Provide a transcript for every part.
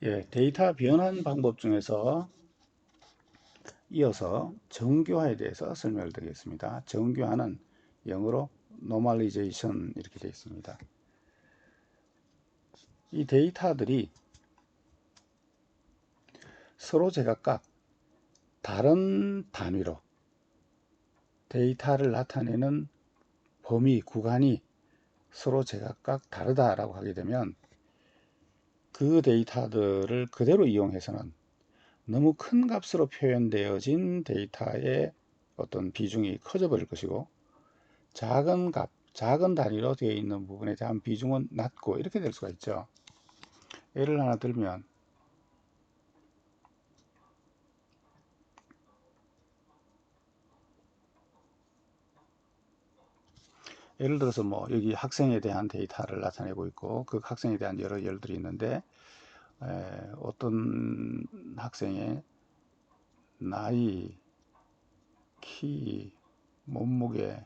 예, 데이터 변환 방법 중에서 이어서 정교화에 대해서 설명을 드리겠습니다. 정교화는 영어로 normalization 이렇게 되어 있습니다. 이 데이터들이 서로 제각각 다른 단위로 데이터를 나타내는 범위, 구간이 서로 제각각 다르다라고 하게 되면 그 데이터들을 그대로 이용해서는 너무 큰 값으로 표현되어진 데이터의 어떤 비중이 커져 버릴 것이고 작은 값, 작은 단위로 되어 있는 부분에 대한 비중은 낮고 이렇게 될 수가 있죠. 예를 하나 들면 예를 들어서 뭐 여기 학생에 대한 데이터를 나타내고 있고 그 학생에 대한 여러 열들이 있는데 어떤 학생의 나이, 키, 몸무게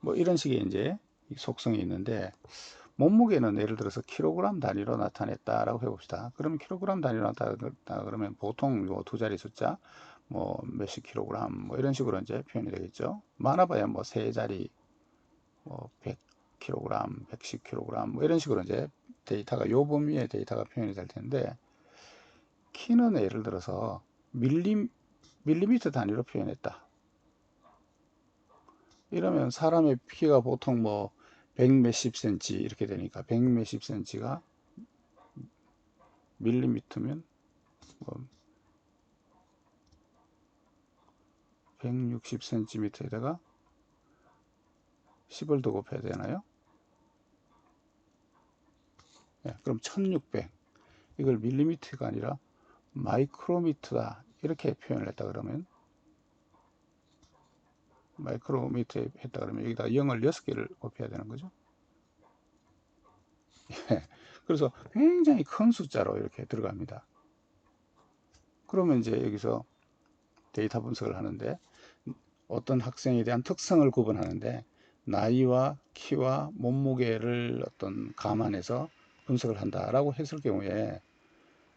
뭐 이런 식의 이제 속성이 있는데 몸무게는 예를 들어서 킬로그램 단위로 나타냈다라고 해봅시다. 그러면 킬로그램 단위로 나타냈다 그러면 보통 두 자리 숫자 뭐 몇십 킬로그램 뭐 이런 식으로 이제 표현이 되겠죠. 많아봐야 뭐 세 자리 뭐 100킬로그램, 110킬로그램 뭐 이런 식으로 이제 데이터가 요 범위의 데이터가 표현이 될 텐데 키는 예를 들어서 밀리미터 단위로 표현했다. 이러면 사람의 키가 보통 뭐 100 몇십 센치 이렇게 되니까 100 몇십 센치가 밀리미터면 뭐 160cm에다가 10을 더 곱해야 되나요? 네, 그럼 1600. 이걸 밀리미터가 아니라 마이크로미터다. 이렇게 표현을 했다 그러면 마이크로미터에 했다 그러면 여기다 0을 6개를 곱해야 되는 거죠. 그래서 굉장히 큰 숫자로 이렇게 들어갑니다. 그러면 이제 여기서 데이터 분석을 하는데 어떤 학생에 대한 특성을 구분하는데 나이와 키와 몸무게를 어떤 감안해서 분석을 한다라고 했을 경우에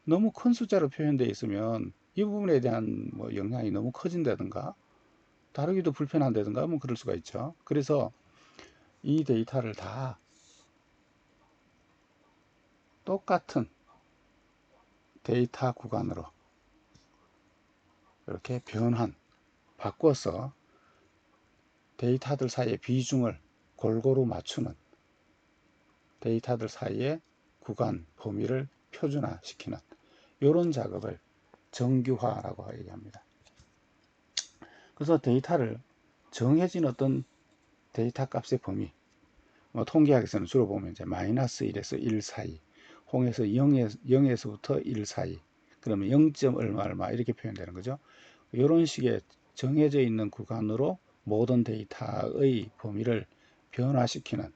너무 큰 숫자로 표현되어 있으면 이 부분에 대한 뭐 영향이 너무 커진다든가 다루기도 불편한다든가 뭐 그럴 수가 있죠. 그래서 이 데이터를 다 똑같은 데이터 구간으로 이렇게 바꿔서 데이터들 사이의 비중을 골고루 맞추는 데이터들 사이의 구간 범위를 표준화시키는 이런 작업을 정규화라고 얘기합니다. 그래서 데이터를 정해진 어떤 데이터 값의 범위 뭐 통계학에서는 주로 보면 이제 마이너스 1에서 1 사이, 홍에서 0에서부터 1 사이, 그러면 0점 얼마 얼마 이렇게 표현되는 거죠. 이런 식의 정해져 있는 구간으로 모든 데이터의 범위를 변화시키는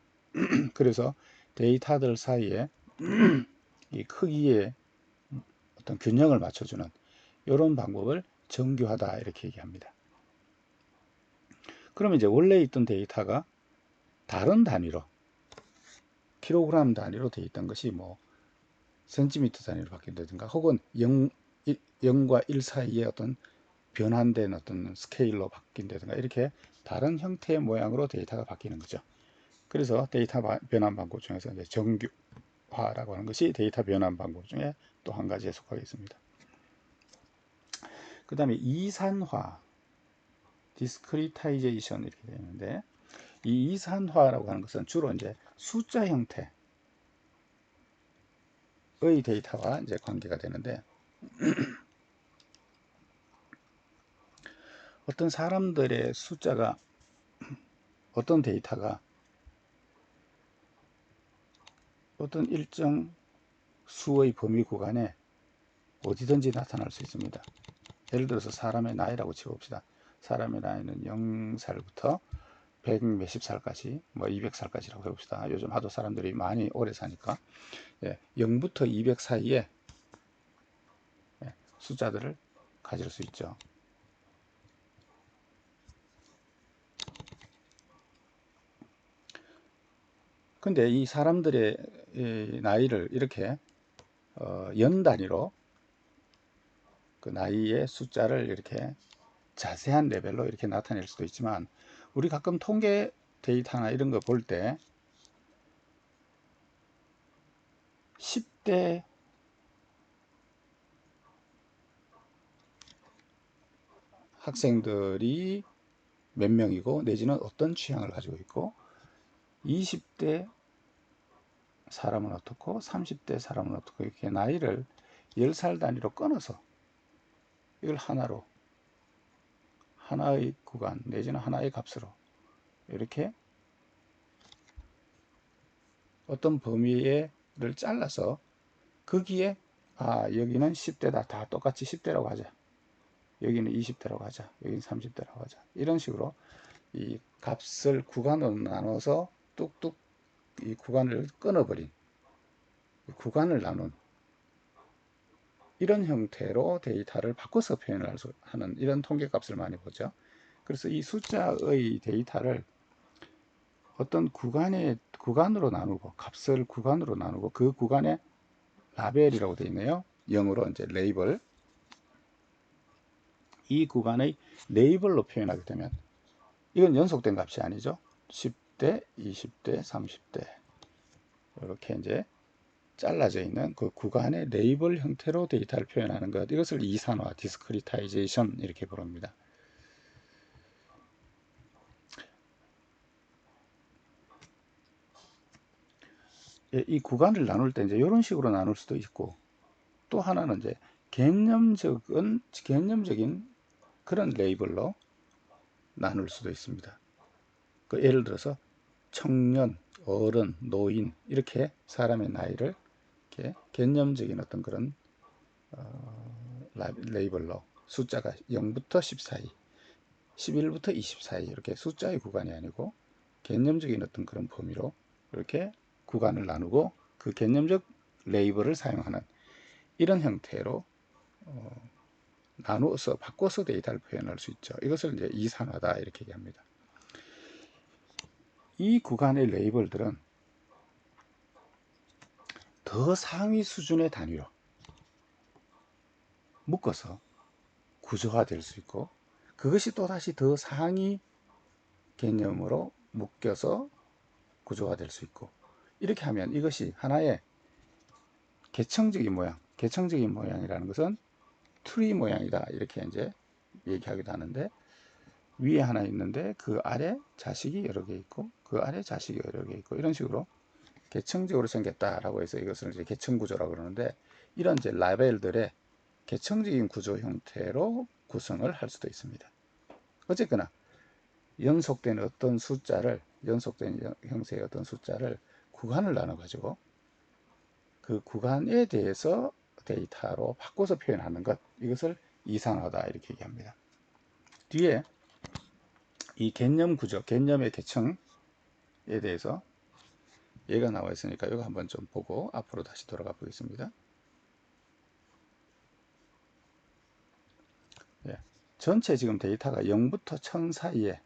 그래서 데이터들 사이에 이 크기의 어떤 균형을 맞춰주는 이런 방법을 정교하다 이렇게 얘기합니다. 그러면 이제 원래 있던 데이터가 다른 단위로 킬로그램 단위로 되어 있던 것이 뭐 센티미터 단위로 바뀐다든가 혹은 0과 1 사이의 어떤 변환된 어떤 스케일로 바뀐다든가 이렇게 다른 형태의 모양으로 데이터가 바뀌는 거죠. 그래서 데이터 변환 방법 중에서 이제 정규화라고 하는 것이 데이터 변환 방법 중에 또 한 가지에 속하겠습니다. 그 다음에 이산화, 디스크리타이제이션 이렇게 되는데 이 이산화라고 하는 것은 주로 이제 숫자 형태의 데이터와 이제 관계가 되는데 어떤 사람들의 숫자가 어떤 데이터가 어떤 일정 수의 범위 구간에 어디든지 나타날 수 있습니다. 예를 들어서 사람의 나이라고 치봅시다. 사람의 나이는 0살부터 100 몇십 살까지 뭐 200살까지라고 해봅시다. 요즘 하도 사람들이 많이 오래 사니까 0부터 200 사이에 숫자들을 가질 수 있죠. 근데 이 사람들의 나이를 이렇게 연 단위로 그 나이의 숫자를 이렇게 자세한 레벨로 이렇게 나타낼 수도 있지만, 우리 가끔 통계 데이터나 이런 거 볼 때 10대 학생들이 몇 명이고 내지는 어떤 취향을 가지고 있고, 20대 사람은 어떻고 30대 사람은 어떻고, 이렇게 나이를 10살 단위로 끊어서 이걸 하나로, 하나의 구간 내지는 하나의 값으로 이렇게 어떤 범위를 잘라서 거기에 여기는 10대다, 다 똑같이 10대라고 하자, 여기는 20대라고 하자, 여기는 30대라고 하자, 이런 식으로 이 값을 구간으로 나눠서 뚝뚝 이 구간을 끊어버린, 구간을 나눈 이런 형태로 데이터를 바꿔서 표현을 하는 이런 통계값을 많이 보죠. 그래서 이 숫자의 데이터를 어떤 구간으로 나누고, 값을 구간으로 나누고, 그 구간에 라벨이라고 되어 있네요. 영어로 이제 레이블. 이 구간의 레이블로 표현하게 되면, 이건 연속된 값이 아니죠. 10대, 20대, 30대 이렇게 이제 잘라져 있는 그 구간의 레이블 형태로 데이터를 표현하는 것, 이것을 이산화, 디스크리타이제이션 이렇게 부릅니다. 이 구간을 나눌 때 이제 이런 식으로 나눌 수도 있고, 또 하나는 이제 개념적인 그런 레이블로 나눌 수도 있습니다. 그 예를 들어서 청년, 어른, 노인 이렇게 사람의 나이를 이렇게 개념적인 어떤 그런 레이블로, 숫자가 0부터 10 사이, 11부터 20 사이, 이렇게 숫자의 구간이 아니고 개념적인 어떤 그런 범위로 이렇게 구간을 나누고 그 개념적 레이블을 사용하는 이런 형태로 나누어서 바꿔서 데이터를 표현할 수 있죠. 이것을 이제 이산화다 이렇게 얘기합니다. 이 구간의 레이블들은 더 상위 수준의 단위로 묶어서 구조화될 수 있고, 그것이 또다시 더 상위 개념으로 묶여서 구조화될 수 있고, 이렇게 하면 이것이 하나의 계층적인 모양, 계층적인 모양이라는 것은 트리 모양이다 이렇게 이제 얘기하기도 하는데, 위에 하나 있는데 그 아래 자식이 여러 개 있고 그 아래 자식이 여러 개 있고, 이런 식으로 계층적으로 생겼다라고 해서 이것을 이제 계층 구조라고 그러는데, 이런 이제 라벨들의 계층적인 구조 형태로 구성을 할 수도 있습니다. 어쨌거나 연속된 어떤 숫자를, 연속된 형태의 어떤 숫자를 구간을 나눠 가지고 그 구간에 대해서 데이터로 바꿔서 표현하는 것, 이것을 이산화다 이렇게 얘기합니다. 뒤에 이 개념 구조, 개념의 계층에 대해서 얘가 나와 있으니까 이거 한번 좀 보고 앞으로 다시 돌아가 보겠습니다. 예, 전체 지금 데이터가 0부터 1000 사이의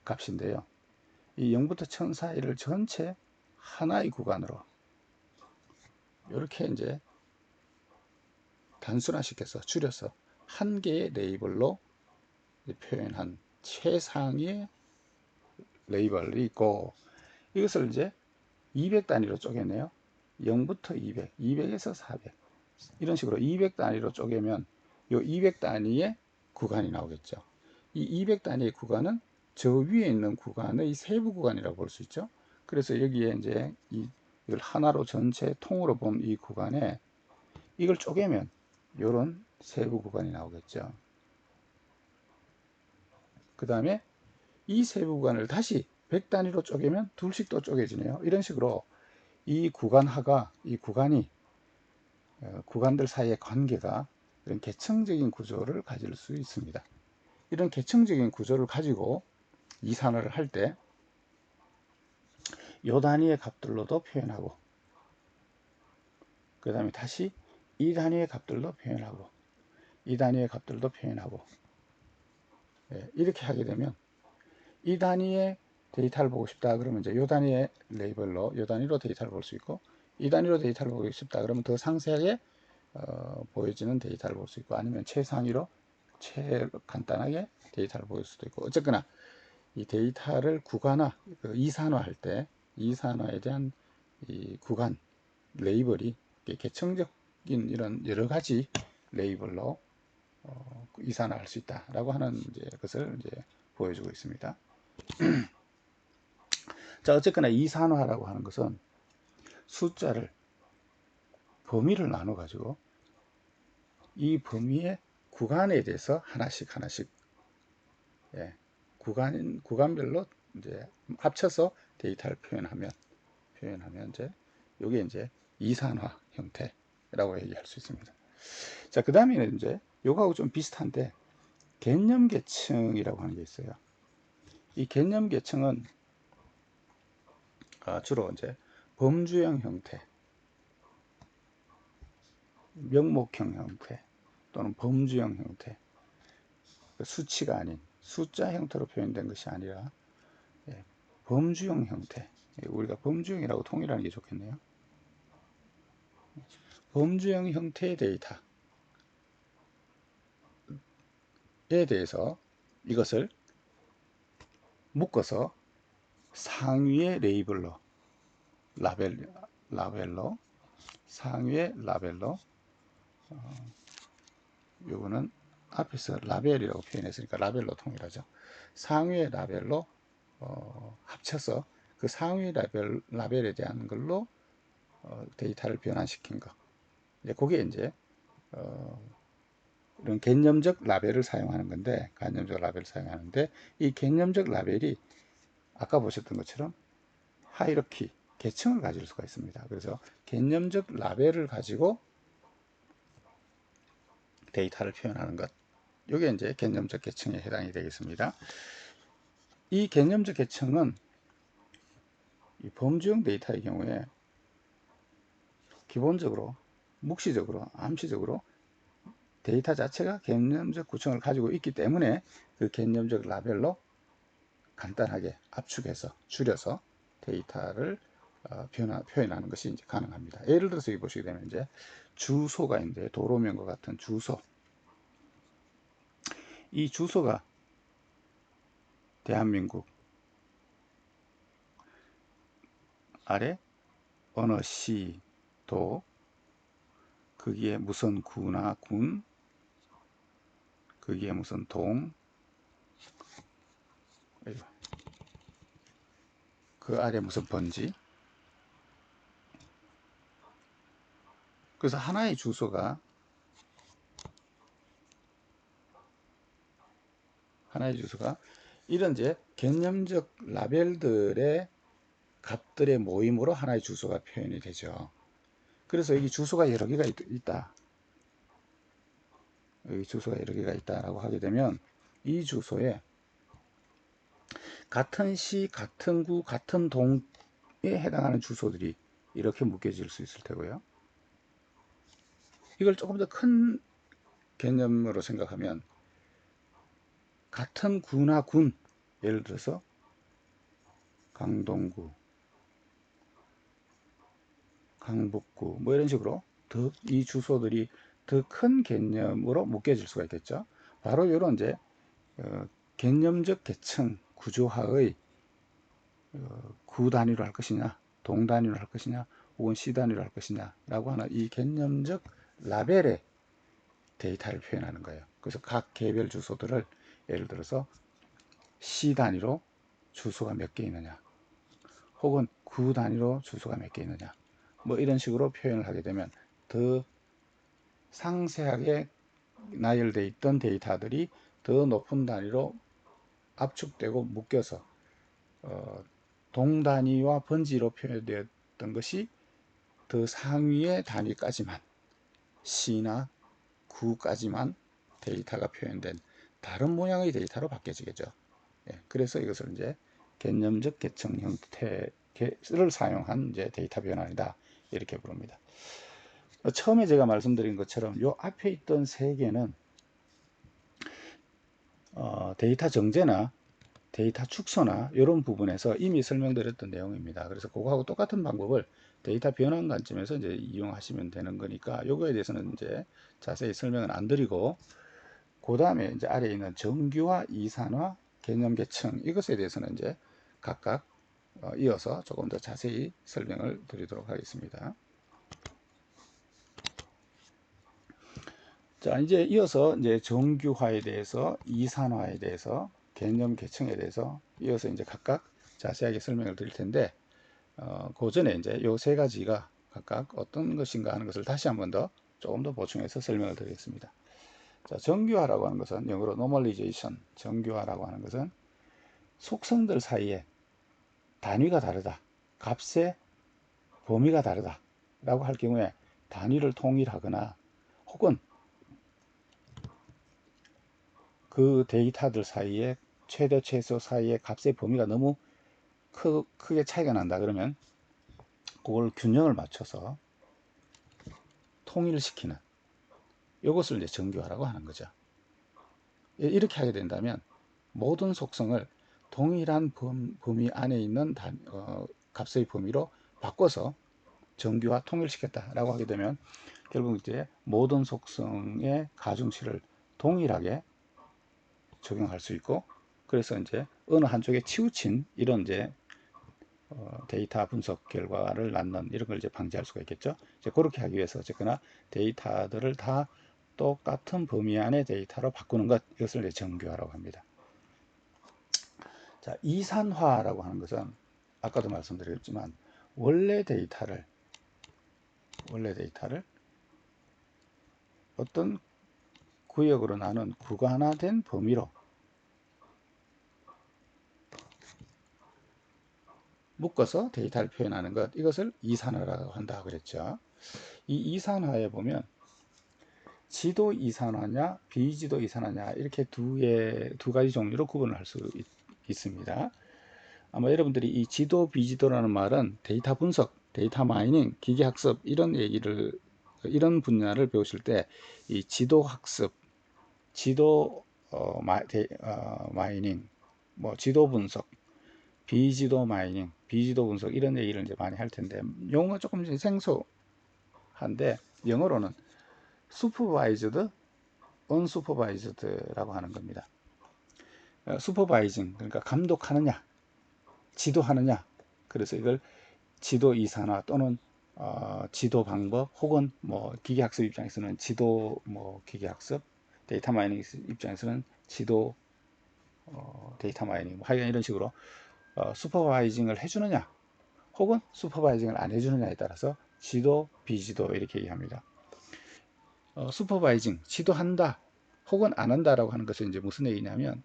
값인데요. 이 0부터 1000 사이를 전체 하나의 구간으로 이렇게 이제 단순화시켜서 줄여서 한 개의 레이블로 표현한 최상의 레이블이 있고, 이것을 이제 200 단위로 쪼개네요. 0부터 200, 200에서 400 이런 식으로 200 단위로 쪼개면 이 200 단위의 구간이 나오겠죠. 이 200 단위의 구간은 저 위에 있는 구간의 세부 구간이라고 볼 수 있죠. 그래서 여기에 이제 이걸 하나로 전체 통으로 본 이 구간에 이걸 쪼개면 이런 세부 구간이 나오겠죠. 그 다음에 이 세부 구간을 다시 100 단위로 쪼개면 둘씩 또 쪼개지네요. 이런 식으로 이 구간하가, 이 구간이 구간들 사이의 관계가 이런 계층적인 구조를 가질 수 있습니다. 이런 계층적인 구조를 가지고 이산화를 할 때 요 단위의 값들로도 표현하고, 그 다음에 다시 이 단위의 값들도 표현하고, 이 단위의 값들도 표현하고, 이렇게 하게 되면 이 단위의 데이터를 보고 싶다 그러면 이제 요 단위의 레이블로, 요 단위로 데이터를 볼 수 있고, 이 단위로 데이터를 보고 싶다 그러면 더 상세하게 보여지는 데이터를 볼 수 있고, 아니면 최상위로 간단하게 데이터를 보일 수도 있고, 어쨌거나 이 데이터를 구간화, 이산화할 때 이산화에 대한 이 구간 레이블이 계층적인 이런 여러 가지 레이블로 이산화할 수 있다라고 하는 것을 보여주고 있습니다. 자, 어쨌거나 이산화라고 하는 것은 숫자를 범위를 나눠 가지고 이 범위의 구간에 대해서 하나씩 구간별로 이제 합쳐서 데이터를 표현하면 이제 요게 이제 이산화 형태라고 얘기할 수 있습니다. 자, 그 다음에는 이제 요거하고 좀 비슷한데 개념 계층이라고 하는 게 있어요. 이 개념 계층은 주로 이제 범주형 형태, 명목형 형태 또는 범주형 형태, 수치가 아닌 숫자 형태로 표현된 것이 아니라 범주형 형태, 우리가 범주형이라고 통일하는 게 좋겠네요. 범주형 형태의 데이터에 대해서 이것을 묶어서 상위의 레이블로 라벨로 상위의 라벨로 요거는 앞에서 라벨이라고 표현했으니까 라벨로 통일하죠. 상위의 라벨로 합쳐서 그 상위 라벨에 대한 걸로 데이터를 변환시킨 거. 그게 이제 이런 개념적 라벨을 사용하는 건데, 개념적 라벨을 사용하는데 이 개념적 라벨이 아까 보셨던 것처럼 하이러키, 계층을 가질 수가 있습니다. 그래서 개념적 라벨을 가지고 데이터를 표현하는 것, 이게 이제 개념적 계층에 해당이 되겠습니다. 이 개념적 계층은 이 범주형 데이터의 경우에 기본적으로 묵시적으로 암시적으로 데이터 자체가 개념적 구성을 가지고 있기 때문에 그 개념적 라벨로 간단하게 압축해서 줄여서 데이터를 표현하는 것이 이제 가능합니다. 예를 들어서 여기 보시게 되면 이제 주소가 있는데, 도로명과 같은 주소, 이 주소가 대한민국 아래 어느 시, 도, 거기에 무슨 구나 군, 거기에 무슨 동, 그 아래 무슨 번지. 그래서 하나의 주소가 이런 이제 개념적 라벨들의 값들의 모임으로 하나의 주소가 표현이 되죠. 그래서 여기 주소가 여러 개가 있다. 여기 주소가 여러 개가 있다라고 하게 되면 이 주소에 같은 시, 같은 구, 같은 동에 해당하는 주소들이 이렇게 묶여질 수 있을 테고요. 이걸 조금 더 큰 개념으로 생각하면 같은 구나 군, 예를 들어서 강동구, 강북구 뭐 이런 식으로 이 주소들이 더 큰 개념으로 묶여질 수가 있겠죠. 바로 이런 이제 개념적 계층 구조화의 구 단위로 할 것이냐, 동 단위로 할 것이냐, 혹은 시 단위로 할 것이냐 라고 하는 이 개념적 라벨의 데이터를 표현하는 거예요. 그래서 각 개별 주소들을 예를 들어서 시 단위로 주소가 몇 개 있느냐, 혹은 구 단위로 주소가 몇 개 있느냐, 뭐 이런 식으로 표현을 하게 되면 더 상세하게 나열되어 있던 데이터들이 더 높은 단위로 압축되고 묶여서 동 단위와 번지로 표현되었던 것이 더 상위의 단위까지만, 시나 구까지만 데이터가 표현된 다른 모양의 데이터로 바뀌어지겠죠. 그래서 이것을 이제 개념적 계층 형태를 사용한 이제 데이터 변환이다, 이렇게 부릅니다. 처음에 제가 말씀드린 것처럼 요 앞에 있던 세 개는 데이터 정제나 데이터 축소나 이런 부분에서 이미 설명드렸던 내용입니다. 그래서 그거하고 똑같은 방법을 데이터 변환 관점에서 이제 이용하시면 되는 거니까 요거에 대해서는 이제 자세히 설명은 안 드리고, 그 다음에 이제 아래에 있는 정규화, 이산화, 개념 계층, 이것에 대해서는 이제 각각 이어서 조금 더 자세히 설명을 드리도록 하겠습니다. 자, 이제 이어서 이제 정규화에 대해서, 이산화에 대해서, 개념 계층에 대해서 이어서 이제 각각 자세하게 설명을 드릴 텐데, 그 전에 이제 요 세 가지가 각각 어떤 것인가 하는 것을 다시 한번 더 조금 더 보충해서 설명을 드리겠습니다. 자, 정규화라고 하는 것은 영어로 normalization, 정규화라고 하는 것은 속성들 사이에 단위가 다르다, 값의 범위가 다르다 라고 할 경우에 단위를 통일하거나, 혹은 그 데이터들 사이에 최대 최소 사이의 값의 범위가 너무 크게 차이가 난다 그러면 그걸 균형을 맞춰서 통일시키는, 이것을 이제 정규화라고 하는 거죠. 이렇게 하게 된다면 모든 속성을 동일한 범위 안에 있는 값의 범위로 바꿔서 정규화 통일시켰다라고 하게 되면 결국 이제 모든 속성의 가중치를 동일하게 적용할 수 있고, 그래서 이제 어느 한쪽에 치우친 이런 이제 데이터 분석 결과를 낳는 이런 걸 이제 방지할 수가 있겠죠. 이제 그렇게 하기 위해서 어쨌거나 데이터들을 다 똑같은 범위 안의 데이터로 바꾸는 것, 이것을 이제 정규화라고 합니다. 자, 이산화라고 하는 것은 아까도 말씀드렸지만 원래 데이터를 어떤 구역으로 나눈 구간화된 범위로 묶어서 데이터를 표현하는 것, 이것을 이산화라고 한다고 그랬죠. 이 이산화에 보면 지도 이산화냐 비지도 이산화냐 이렇게 두 가지 종류로 구분을 할 수 있습니다. 아마 여러분들이 이 지도 비지도라는 말은 데이터 분석, 데이터 마이닝, 기계학습 이런 분야를 배우실 때 이 지도 학습, 지도 마이닝, 뭐 지도 분석, 비지도 마이닝, 비지도 분석 이런 얘기를 이제 많이 할 텐데, 용어가 조금 생소한데 영어로는 supervised, unsupervised라고 하는 겁니다. 슈퍼바이징, 그러니까 감독하느냐, 지도하느냐. 그래서 이걸 지도 이산화 또는 지도 방법, 혹은 뭐 기계학습 입장에서는 지도 뭐 기계학습, 데이터 마이닝 입장에서는 지도 데이터 마이닝, 뭐 하여간 이런 식으로 슈퍼바이징을 해주느냐, 혹은 슈퍼바이징을 안 해주느냐에 따라서 지도, 비지도 이렇게 얘기합니다. 슈퍼바이징, 지도한다 혹은 안 한다라고 하는 것은 이제 무슨 얘기냐면,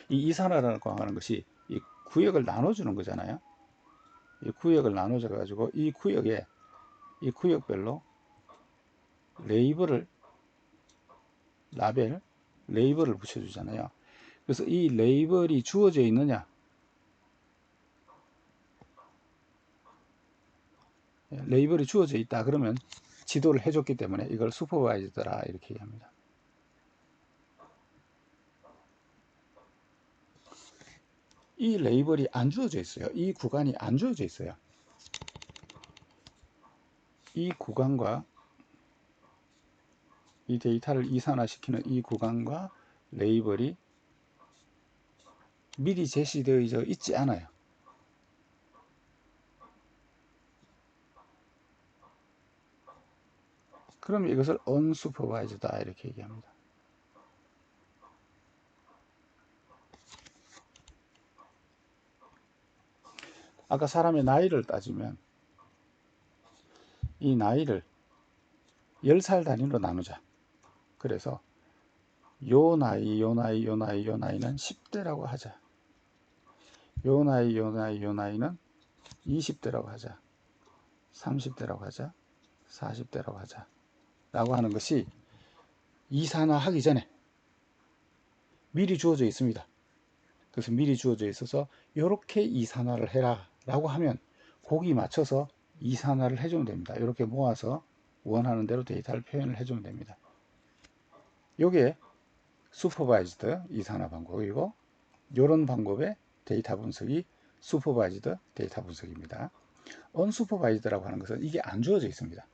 이 이산화라고 하는 것이 이 구역을 나눠주는 거잖아요. 이 구역을 나눠줘 가지고 이 구역별로 레이블을 붙여주잖아요. 그래서 이 레이블이 주어져 있느냐, 레이블이 주어져 있다 그러면 지도를 해줬기 때문에 이걸 슈퍼바이즈더라 이렇게 얘기합니다. 이 레이블이 안 주어져 있어요. 이 구간이 안 주어져 있어요. 이 구간과 이 데이터를 이산화시키는 이 구간과 레이블이 미리 제시되어 있지 않아요. 그럼 이것을 unsupervised다 이렇게 얘기합니다. 아까 사람의 나이를 따지면 이 나이를 10살 단위로 나누자. 그래서 요 나이, 요 나이, 요 나이, 요 나이는 10대라고 하자. 요 나이, 요 나이, 요 나이는 20대라고 하자. 30대라고 하자. 40대라고 하자. 라고 하는 것이 이산화하기 전에 미리 주어져 있습니다. 그래서 미리 주어져 있어서 이렇게 이산화를 해라 라고 하면 거기 맞춰서 이산화를 해주면 됩니다. 이렇게 모아서 원하는 대로 데이터를 표현을 해주면 됩니다. 이게 슈퍼바이즈드 이산화 방법이고, 이런 방법의 데이터 분석이 슈퍼바이즈드 데이터 분석입니다. 언슈퍼바이즈드라고 하는 것은 이게 안 주어져 있습니다.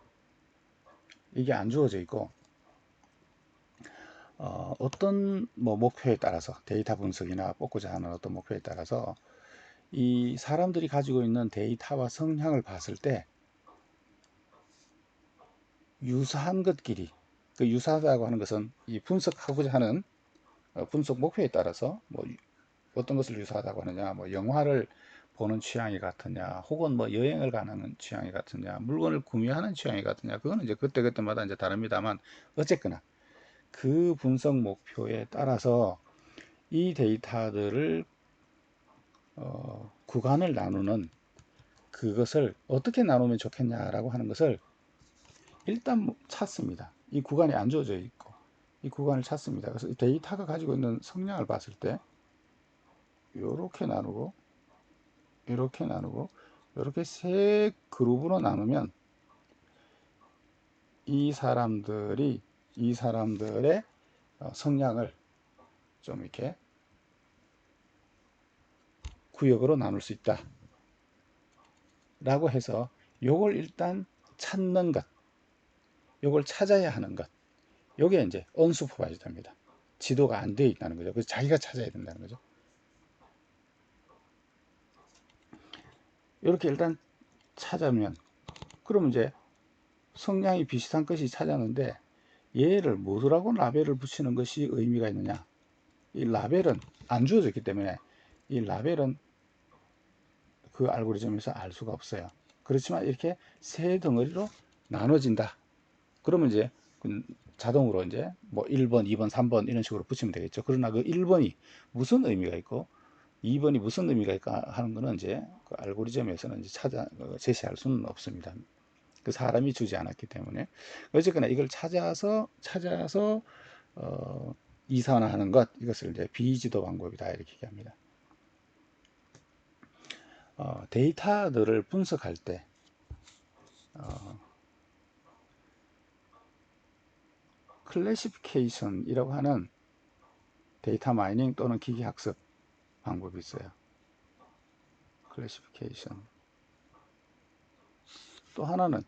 이게 안 주어져 있고 어떤 목표에 따라서 데이터 분석이나 뽑고자 하는 어떤 목표에 따라서 이 사람들이 가지고 있는 데이터와 성향을 봤을 때 유사한 것끼리, 그 유사하다고 하는 것은 이 분석하고자 하는 분석 목표에 따라서 어떤 것을 유사하다고 하느냐, 영화를 보는 취향이 같으냐, 혹은 여행을 가는 취향이 같으냐, 물건을 구매하는 취향이 같으냐, 그거는 이제 그때그때마다 이제 다릅니다만, 어쨌거나 그 분석 목표에 따라서 이 데이터들을 구간을 나누는, 그것을 어떻게 나누면 좋겠냐라고 하는 것을 일단 찾습니다. 이 구간이 안 주어져 있고 이 구간을 찾습니다. 그래서 이 데이터가 가지고 있는 성향을 봤을 때 이렇게 나누고 이렇게 나누고 이렇게 세 그룹으로 나누면 이 사람들의 성향을 좀 이렇게 구역으로 나눌 수 있다 라고 해서 요걸 일단 찾는 것, 요걸 찾아야 하는 것, 요게 이제 언슈퍼바이즈드입니다. 지도가 안 되어 있다는 거죠. 그래서 자기가 찾아야 된다는 거죠. 이렇게 일단 찾으면, 그러면 이제 성향이 비슷한 것이 찾았는데 얘를 뭐라고 라벨을 붙이는 것이 의미가 있느냐, 이 라벨은 안 주어졌기 때문에 이 라벨은 그 알고리즘에서 알 수가 없어요. 그렇지만 이렇게 세 덩어리로 나눠진다. 그러면 이제 자동으로 이제 1번, 2번, 3번 이런 식으로 붙이면 되겠죠. 그러나 그 1번이 무슨 의미가 있고 2번이 무슨 의미가 있까 하는 거는 이제 그 알고리즘에서는 이제 제시할 수는 없습니다. 그 사람이 주지 않았기 때문에. 어쨌거나 이걸 찾아서 이산화하는 것, 이것을 이제 비지도 방법이다 이렇게 얘기합니다. 데이터들을 분석할 때 클래시피케이션이라고 하는 데이터 마이닝 또는 기계학습 방법이 있어요. 클래시피케이션. 또 하나는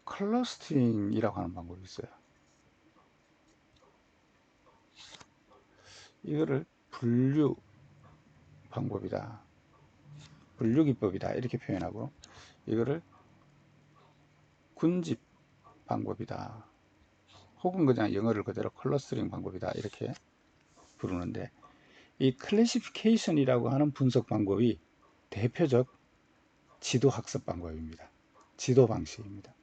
클러스터링이라고 하는 방법이 있어요. 이거를 분류 방법이다, 분류 기법이다 이렇게 표현하고, 이거를 군집 방법이다, 혹은 그냥 영어를 그대로 클러스터링 방법이다 이렇게 부르는데, 이 클래시피케이션이라고 하는 분석 방법이 대표적 지도 학습 방법입니다. 지도 방식입니다.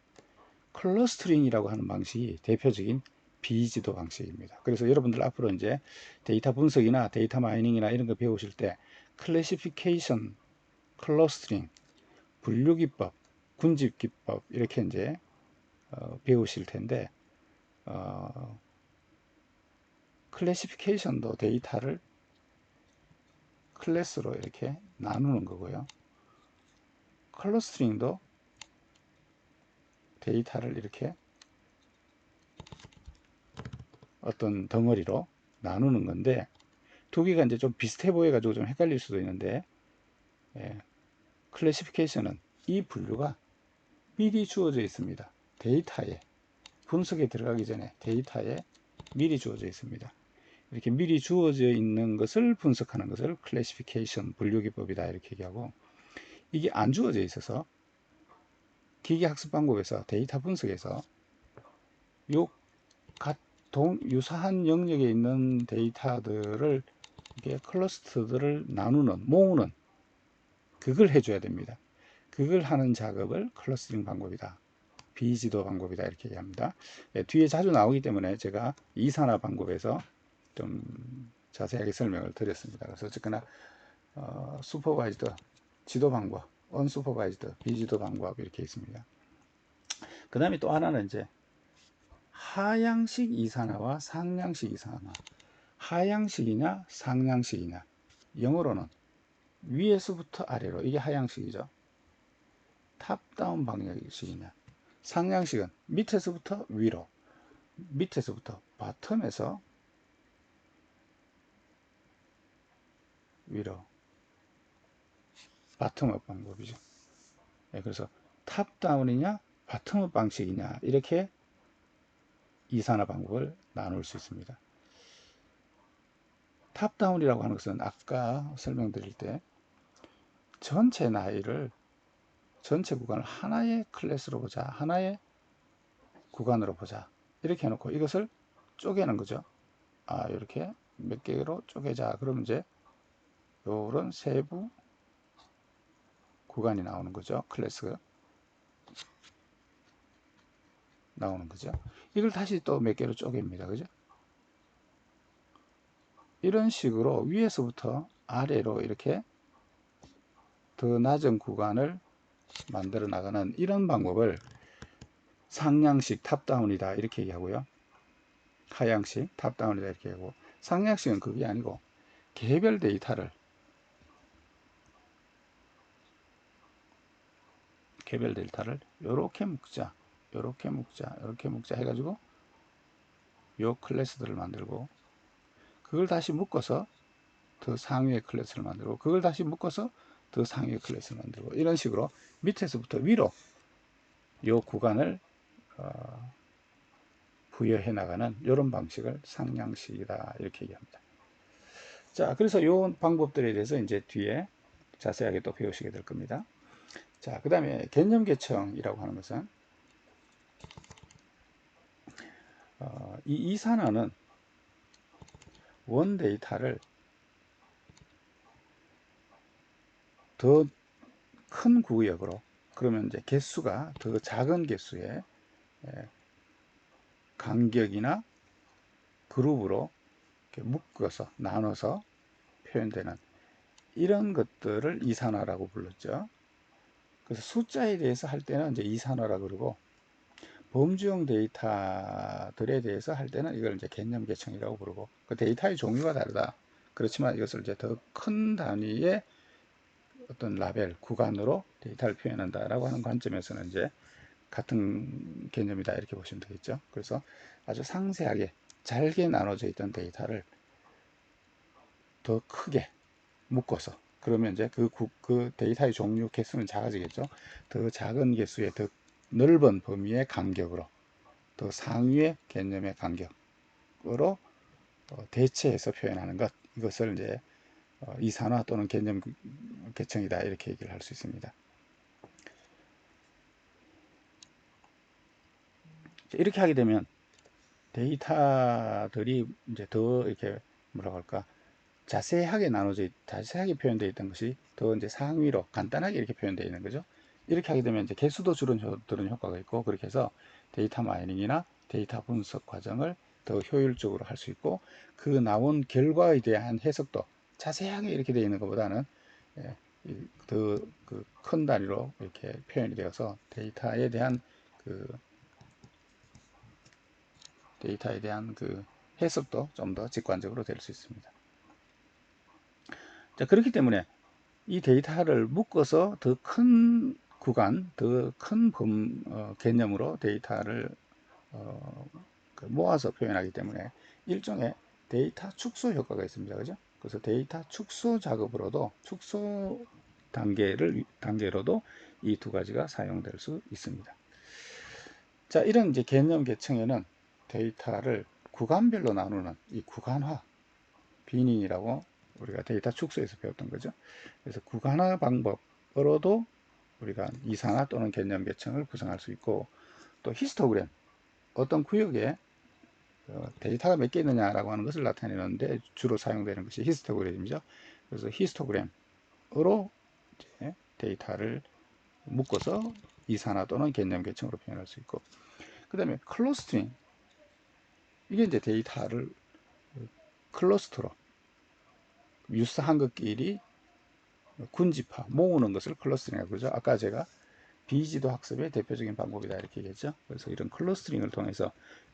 클러스터링이라고 하는 방식이 대표적인 비지도 방식입니다. 그래서 여러분들 앞으로 이제 데이터 분석이나 데이터 마이닝이나 이런 거 배우실 때 클래시피케이션, 클러스터링, 분류 기법, 군집 기법 이렇게 이제 배우실 텐데, 클래시피케이션도 데이터를 클래스로 이렇게 나누는 거고요. 클러스터링도 데이터를 이렇게 어떤 덩어리로 나누는 건데, 두 개가 이제 좀 비슷해 보여가지고 좀 헷갈릴 수도 있는데, 클래시피케이션은 이 분류가 미리 주어져 있습니다. 데이터에, 분석에 들어가기 전에 데이터에 미리 주어져 있습니다. 이렇게 미리 주어져 있는 것을 분석하는 것을 클래시피케이션 분류기법이다 이렇게 얘기하고, 이게 안 주어져 있어서 기계학습 방법에서 데이터 분석에서 유사한 영역에 있는 데이터들을 이렇게 클러스터들을 나누는, 모으는, 그걸 해줘야 됩니다. 그걸 하는 작업을 클러스터링 방법이다, 비지도 방법이다 이렇게 얘기합니다. 뒤에 자주 나오기 때문에 제가 이산화 방법에서 좀 자세하게 설명을 드렸습니다. 그래서 어쨌거나 슈퍼바이즈드 지도 방법, 언슈퍼바이즈드 비지도 방법 이렇게 있습니다. 그 다음에 또 하나는 이제 하향식 이산화와 상향식 이산화. 하향식이냐 상향식이냐, 영어로는 위에서부터 아래로, 이게 하향식이죠. 탑다운 방향식이냐, 상향식은 밑에서부터 위로, 밑에서부터 바텀에서 위로, 바텀업 방법이죠. 예, 그래서 탑다운이냐 바텀업 방식이냐 이렇게 이산화 방법을 나눌 수 있습니다. 탑다운이라고 하는 것은 아까 설명드릴 때 전체 나이를, 전체 구간을 하나의 클래스로 보자, 하나의 구간으로 보자, 이렇게 해놓고 이것을 쪼개는 거죠. 이렇게 몇 개로 쪼개자. 그러면 이제 요런 세부 구간이 나오는 거죠. 클래스가 나오는 거죠. 이걸 다시 또 몇 개로 쪼갭니다. 그죠? 이런 식으로 위에서부터 아래로 이렇게 더 낮은 구간을 만들어 나가는 이런 방법을 상향식 탑다운이다 이렇게 얘기하고요. 하향식 탑다운이다 이렇게 하고, 상향식은 그게 아니고 개별 데이터를 요렇게 묶자, 요렇게 묶자, 요렇게 묶자 해가지고 요 클래스들을 만들고, 그걸 다시 묶어서 더 상위의 클래스를 만들고, 그걸 다시 묶어서 더 상위의 클래스를 만들고, 이런 식으로 밑에서부터 위로 요 구간을 부여해 나가는 이런 방식을 상향식이다 이렇게 얘기합니다. 자, 그래서 이 방법들에 대해서 이제 뒤에 자세하게 또 배우시게 될 겁니다. 자, 그 다음에 개념 계층이라고 하는 것은 이 이산화는 원 데이터를 더 큰 구역으로, 그러면 이제 개수가 더 작은 개수의 간격이나 그룹으로 이렇게 묶어서 나눠서 표현되는 이런 것들을 이산화라고 불렀죠. 그래서 숫자에 대해서 할 때는 이제 이산화라고 그러고, 범주형 데이터들에 대해서 할 때는 이걸 이제 개념 계층이라고 부르고, 그 데이터의 종류가 다르다. 그렇지만 이것을 이제 더 큰 단위의 어떤 라벨, 구간으로 데이터를 표현한다라고 하는 관점에서는 이제 같은 개념이다 이렇게 보시면 되겠죠. 그래서 아주 상세하게 잘게 나눠져 있던 데이터를 더 크게 묶어서, 그러면 이제 그 데이터의 종류 개수는 작아지겠죠. 더 작은 개수의 더 넓은 범위의 간격으로, 더 상위의 개념의 간격으로 대체해서 표현하는 것, 이것을 이제 이산화 또는 개념 계층이다 이렇게 얘기를 할 수 있습니다. 이렇게 하게 되면 데이터들이 이제 더 이렇게 뭐라고 할까, 자세하게 표현되어 있던 것이 더 이제 상위로 간단하게 이렇게 표현되어 있는 거죠. 이렇게 하게 되면 이제 개수도 줄어드는 효과가 있고, 그렇게 해서 데이터 마이닝이나 데이터 분석 과정을 더 효율적으로 할 수 있고, 그 나온 결과에 대한 해석도 자세하게 이렇게 되어 있는 것보다는 더 큰 단위로 이렇게 표현이 되어서 데이터에 대한 그 해석도 좀 더 직관적으로 될 수 있습니다. 자, 그렇기 때문에 이 데이터를 묶어서 더 큰 구간, 더 큰 개념으로 데이터를 모아서 표현하기 때문에 일종의 데이터 축소 효과가 있습니다. 그죠? 그래서 데이터 축소 작업으로도, 축소 단계로도 이 두 가지가 사용될 수 있습니다. 자, 이런 이제 개념 계층에는 데이터를 구간별로 나누는 이 구간화, 비닝이라고 우리가 데이터 축소에서 배웠던 거죠. 그래서 구간화 방법으로도 우리가 이산화 또는 개념 계층을 구성할 수 있고, 또 히스토그램, 어떤 구역에 데이터가 몇 개 있느냐라고 하는 것을 나타내는데 주로 사용되는 것이 히스토그램이죠. 그래서 히스토그램으로 이제 데이터를 묶어서 이산화 또는 개념 계층으로 표현할 수 있고, 그 다음에 클러스터링, 이게 이제 데이터를 클러스터로 유사한 것끼리 군집화, 모으는 것을 클러스터링이라고 그러죠. 아까 제가 비지도 학습의 대표적인 방법이다 이렇게 얘기했죠. 그래서 이런 클러스터링을 통해서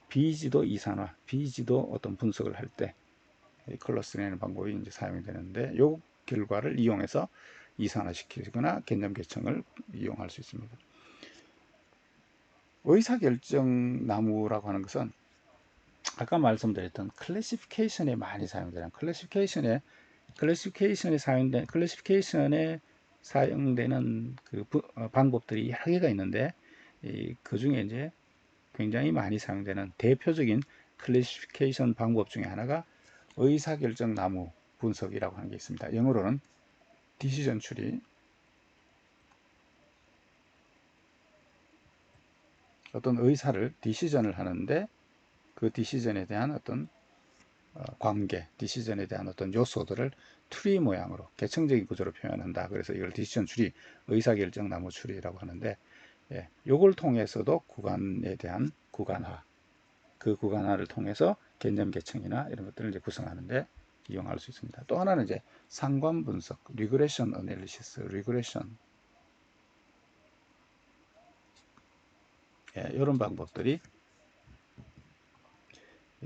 비지도 이산화, 비지도 어떤 분석을 할 때 클러스터링하는 방법이 이제 사용이 되는데, 이 결과를 이용해서 이산화시키거나 개념 계층을 이용할 수 있습니다. 의사결정 나무라고 하는 것은 아까 말씀드렸던 클래시피케이션에 많이 사용되는, 클래시피케이션에 클래시피케이션에 사용되는 방법들이 여러 개가 있는데, 그 중에 이제 굉장히 많이 사용되는 대표적인 클래시피케이션 방법 중에 하나가 의사결정 나무 분석이라고 하는 게 있습니다. 영어로는 디시전 트리. 어떤 의사를 디시전을 하는데 그 디시전에 대한 어떤 관계, 디시전에 대한 어떤 요소들을 트리 모양으로 계층적인 구조로 표현한다. 그래서 이걸 디시전 트리, 의사결정 나무 트리라고 하는데, 요걸 통해서도 구간에 대한 구간화, 그 구간화를 통해서 개념 계층이나 이런 것들을 이제 구성하는데 이용할 수 있습니다. 또 하나는 이제 상관 분석, 리그레션 어널리시스, 리그레션, 이런 방법들이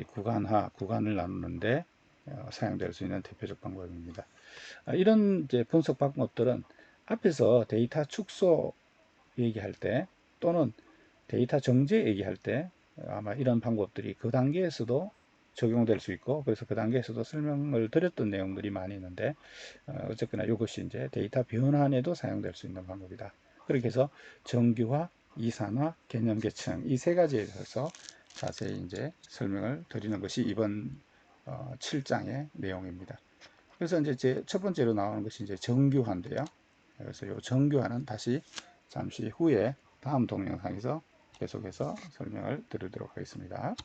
구간화, 구간을 나누는데 사용될 수 있는 대표적 방법입니다. 이런 이제 분석 방법들은 앞에서 데이터 축소 얘기할 때 또는 데이터 정제 얘기할 때 아마 이런 방법들이 그 단계에서도 적용될 수 있고, 그래서 그 단계에서도 설명을 드렸던 내용들이 많이 있는데, 어쨌거나 이것이 이제 데이터 변환에도 사용될 수 있는 방법이다. 그렇게 해서 정규화, 이산화, 개념 계층 이 세 가지에 대해서 자세히 이제 설명을 드리는 것이 이번 7장의 내용입니다. 그래서 이제 첫 번째로 나오는 것이 이제 정규화인데요. 그래서 이 정규화는 다시 잠시 후에 다음 동영상에서 계속해서 설명을 드리도록 하겠습니다.